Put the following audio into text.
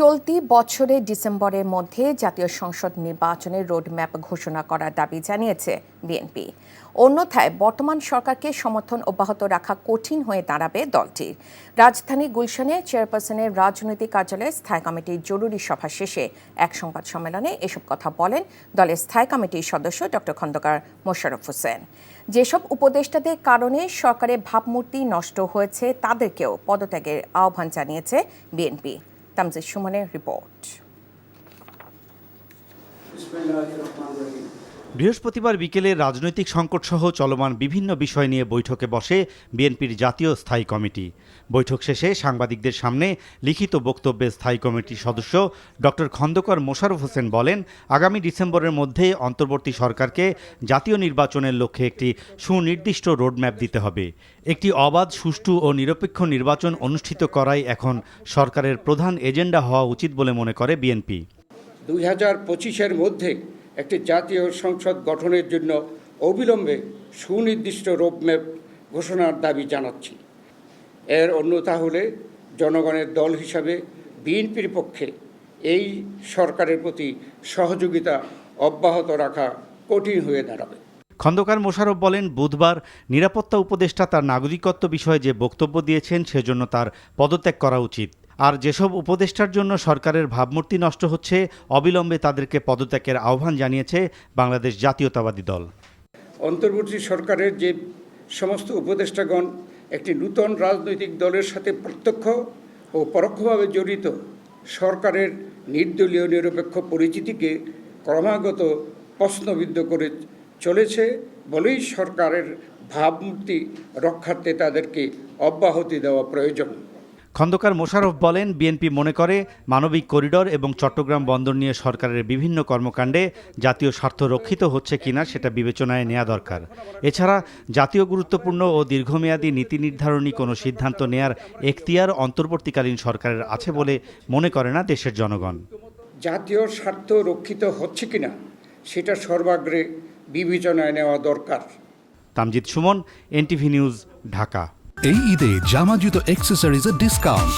চলতি বছরের ডিসেম্বরের মধ্যে জাতীয় সংসদ নির্বাচনের রোডম্যাপ ঘোষণা করার দাবি জানিয়েছে বিএনপি। অন্যথায় বর্তমান সরকারকে সমর্থন অব্যাহত রাখা কঠিন হয়ে দাঁড়াবে দলটির। রাজধানী গুলশানে চেয়ারপারসনের রাজনৈতিক কার্যালয়ে স্থায়ী কমিটির জরুরি সভা শেষে এক সংবাদ সম্মেলনে এসব কথা বলেন দলের স্থায়ী কমিটির সদস্য ডক্টর খন্দকার মোশাররফ হোসেন। যেসব উপদেষ্টাদের কারণে সরকারের ভাবমূর্তি নষ্ট হয়েছে তাদেরকেও পদত্যাগের আহ্বান জানিয়েছে বিএনপি। তামজিদ সুমনের রিপোর্ট। বৃহস্পতিবার বিকেলে রাজনৈতিক সংকট সহ চলমান বিভিন্ন বিষয় নিয়ে বৈঠকে বসে বিএনপির জাতীয় স্থায়ী কমিটি। বৈঠক শেষে সাংবাদিকদের সামনে লিখিত বক্তব্যে স্থায়ী কমিটির সদস্য ডক্টর খন্দকার মোশাররফ হোসেন বলেন, আগামী ডিসেম্বরের মধ্যে অন্তর্বর্তী সরকারকে জাতীয় নির্বাচনের লক্ষ্যে একটি সুনির্দিষ্ট রোডম্যাপ দিতে হবে। একটি অবাধ, সুষ্ঠু ও নিরপেক্ষ নির্বাচন অনুষ্ঠিত করাই এখন সরকারের প্রধান এজেন্ডা হওয়া উচিত বলে মনে করে বিএনপি। 2025-এর মধ্যে একটি জাতীয় সংসদ গঠনের জন্য অবিলম্বে সুনির্দিষ্ট রোডম্যাপ ঘোষণার দাবি জানাচ্ছি। এর অন্যথা হলে জনগণের দল হিসাবে বিএনপির পক্ষে এই সরকারের প্রতি সহযোগিতা অব্যাহত রাখা কঠিন হয়ে দাঁড়াবে। খন্দকার মোশাররফ বলেন, বুধবার নিরাপত্তা উপদেষ্টা তার নাগরিকত্ব বিষয়ে যে বক্তব্য দিয়েছেন সেজন্য তার পদত্যাগ করা উচিত। আর যেসব উপদেষ্টার জন্য সরকারের ভাবমূর্তি নষ্ট হচ্ছে, অবিলম্বে তাদেরকে পদত্যাগের আহ্বান জানিয়েছে বাংলাদেশ জাতীয়তাবাদী দল। অন্তর্বর্তী সরকারের যে সমস্ত উপদেষ্টাগণ একটি নূতন রাজনৈতিক দলের সাথে প্রত্যক্ষ ও পরোক্ষভাবে জড়িত, সরকারের নির্দলীয় নিরপেক্ষ পরিচিতিকে ক্রমাগত প্রশ্নবিদ্ধ করে চলেছে বলেই সরকারের ভাবমূর্তি রক্ষার্থে তাদেরকে অব্যাহতি দেওয়া প্রয়োজন। খন্দকার মোশাররফ বলেন, বিএনপি মনে করে মানবিক করিডর এবং চট্টগ্রাম বন্দর নিয়ে সরকারের বিভিন্ন কর্মকাণ্ডে জাতীয় স্বার্থ রক্ষিত হচ্ছে কিনা সেটা বিবেচনায় নেওয়া দরকার। এছাড়া জাতীয় গুরুত্বপূর্ণ ও দীর্ঘমেয়াদী নীতি নির্ধারণী কোনো সিদ্ধান্ত নেয়ার এখতিয়ার অন্তর্বর্তীকালীন সরকারের আছে বলে মনে করে না দেশের জনগণ। জাতীয় স্বার্থ রক্ষিত হচ্ছে কিনা সেটা সর্বাগ্রে বিবেচনায় নেওয়া দরকার। Tamjid Suman, NTV news, Dhaka. এই ঈদে জামা জুতো অ্যাক্সেসরিজের ডিসকাউন্ট।